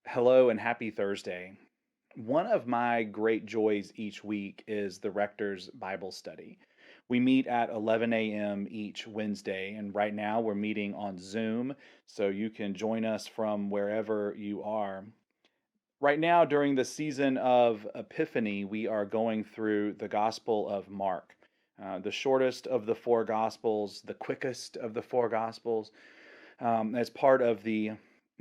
Hello and happy Thursday. One of my great joys each week is the Rector's Bible study. We meet at 11 a.m. each Wednesday, and right now we're meeting on Zoom, so you can join us from wherever you are. Right now, during the season of Epiphany, we are going through the Gospel of Mark, the shortest of the four Gospels, the quickest of the four Gospels, as part of the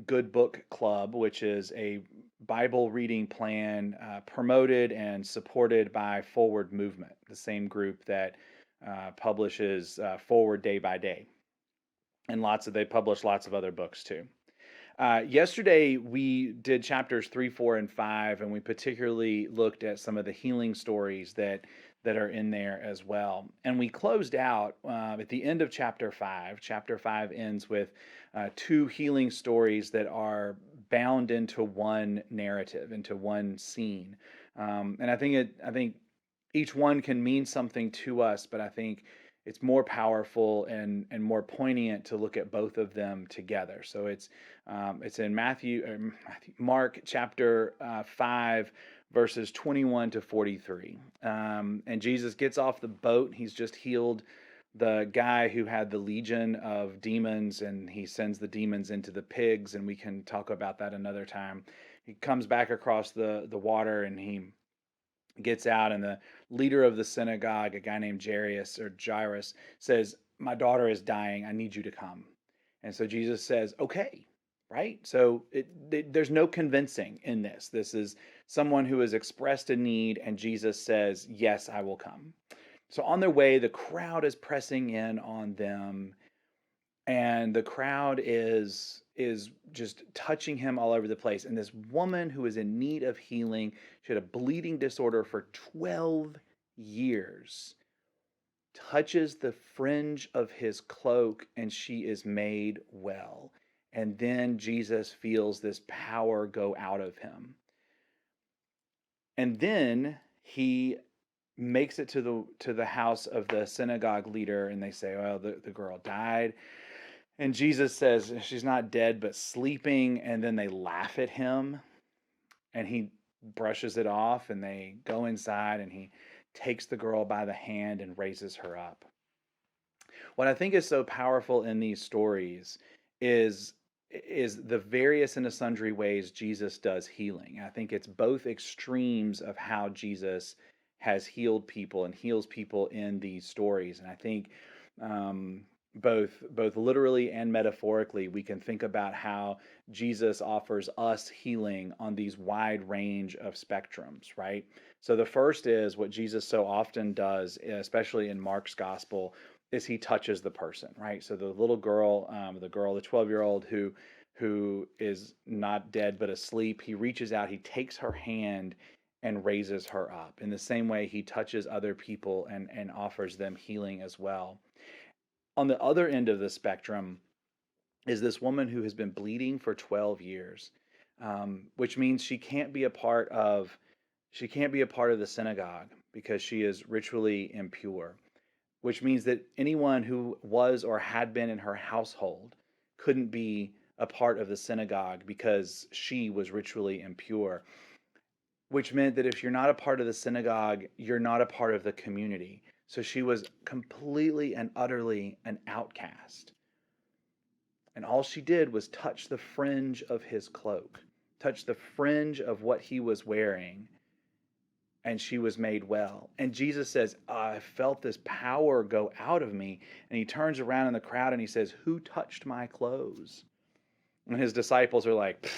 Good Book Club, which is a Bible reading plan promoted and supported by Forward Movement, the same group that publishes Forward Day by Day, and they publish lots of other books too. Yesterday, we did chapters 3, 4, and 5, and we particularly looked at some of the healing stories that are in there as well. And we closed out at the end of chapter 5. Chapter 5 ends with two healing stories that are bound into one narrative, into one scene. And I think each one can mean something to us, but I think it's more powerful and more poignant to look at both of them together. So it's in Mark chapter 5, verses 21 to 43. And Jesus gets off the boat. He's just healed the guy who had the legion of demons, and he sends the demons into the pigs. And we can talk about that another time. He comes back across the water, and he gets out, and the leader of the synagogue, a guy named Jairus, says, "My daughter is dying. I need you to come." And so Jesus says, "Okay." Right? So there's no convincing in this. This is someone who has expressed a need, and Jesus says, "Yes, I will come." So on their way, the crowd is pressing in on them, and the crowd is just touching him all over the place. And this woman who is in need of healing, she had a bleeding disorder for 12 years, touches the fringe of his cloak, and she is made well. And then Jesus feels this power go out of him. And then he makes it to the house of the synagogue leader, and they say, "Well, the girl died." And Jesus says she's not dead, but sleeping. And then they laugh at him, and he brushes it off, and they go inside, and he takes the girl by the hand and raises her up. What I think is so powerful in these stories is the various and sundry ways Jesus does healing. I think it's both extremes of how Jesus has healed people and heals people in these stories. And I think um, both literally and metaphorically, we can think about how Jesus offers us healing on these wide range of spectrums, right? So the first is what Jesus so often does, especially in Mark's gospel, is he touches the person, right? So the little girl, the 12-year-old who is not dead but asleep, he reaches out, he takes her hand and raises her up. In the same way, he touches other people and offers them healing as well. On the other end of the spectrum is this woman who has been bleeding for 12 years, which means she can't be a part of the synagogue because she is ritually impure, which means that anyone who was or had been in her household couldn't be a part of the synagogue because she was ritually impure, which meant that if you're not a part of the synagogue, you're not a part of the community. So she was completely and utterly an outcast. And all she did was touch the fringe of his cloak, touch the fringe of what he was wearing, and she was made well. And Jesus says, I felt this power go out of me. And he turns around in the crowd and he says, "Who touched my clothes?" And his disciples are like,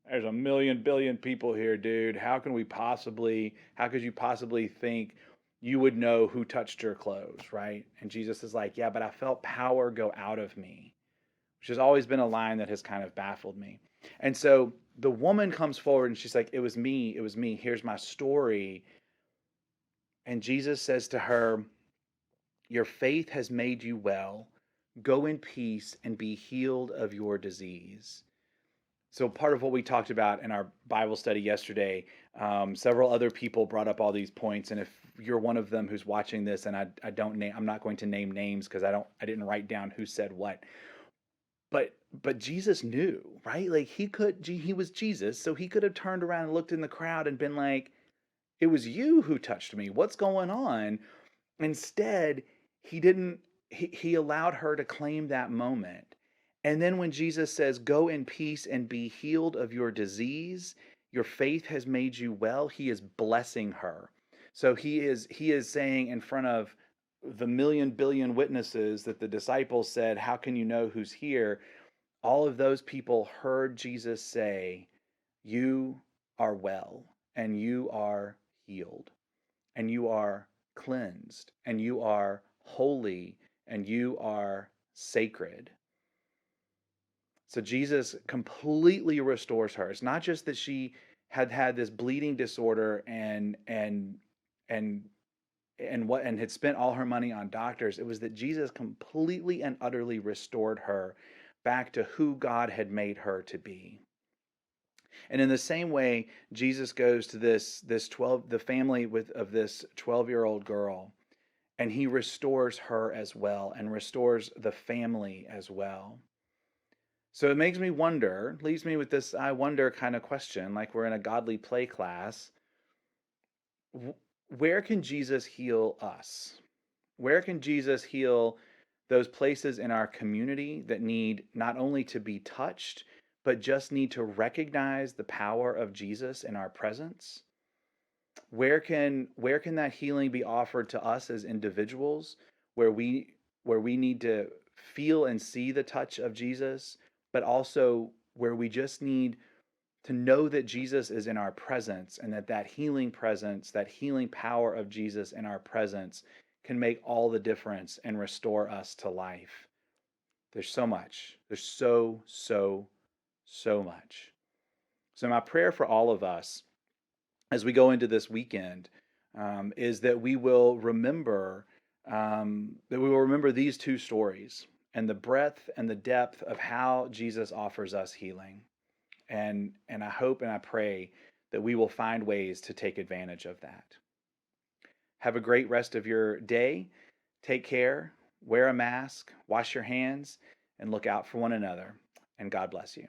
"There's a million billion people here, dude. How could you possibly think you would know who touched your clothes?" Right? And Jesus is like, "Yeah, but I felt power go out of me," which has always been a line that has kind of baffled me. And so the woman comes forward and she's like, "It was me. It was me. Here's my story." And Jesus says to her, "Your faith has made you well. Go in peace and be healed of your disease." So part of what we talked about in our Bible study yesterday, several other people brought up all these points, and if you're one of them who's watching this, and I'm not going to name names because I didn't write down who said what. but Jesus knew, right? Like he was Jesus, so he could have turned around and looked in the crowd and been like, "It was you who touched me. What's going on?" Instead, he didn't he allowed her to claim that moment. And then when Jesus says, "Go in peace and be healed of your disease, your faith has made you well," he is blessing her. So he is saying in front of the million billion witnesses that the disciples said, "How can you know who's here?" All of those people heard Jesus say, "You are well, and you are healed, and you are cleansed, and you are holy, and you are sacred." So Jesus completely restores her. It's not just that she had had this bleeding disorder and and had spent all her money on doctors. It was that Jesus completely and utterly restored her back to who God had made her to be. And in the same way, Jesus goes to this 12 the family of this 12-year-old girl, and he restores her as well and restores the family as well. So it makes me wonder, leaves me with this I wonder kind of question, like we're in a godly play class. Where can Jesus heal us? Where can Jesus heal those places in our community that need not only to be touched, but just need to recognize the power of Jesus in our presence? Where can that healing be offered to us as individuals where we need to feel and see the touch of Jesus, but also where we just need to know that Jesus is in our presence, and that healing presence, that healing power of Jesus in our presence can make all the difference and restore us to life. There's so much. There's so much. So my prayer for all of us as we go into this weekend is that we will remember these two stories and the breadth and the depth of how Jesus offers us healing. And I hope and I pray that we will find ways to take advantage of that. Have a great rest of your day. Take care, wear a mask, wash your hands, and look out for one another. And God bless you.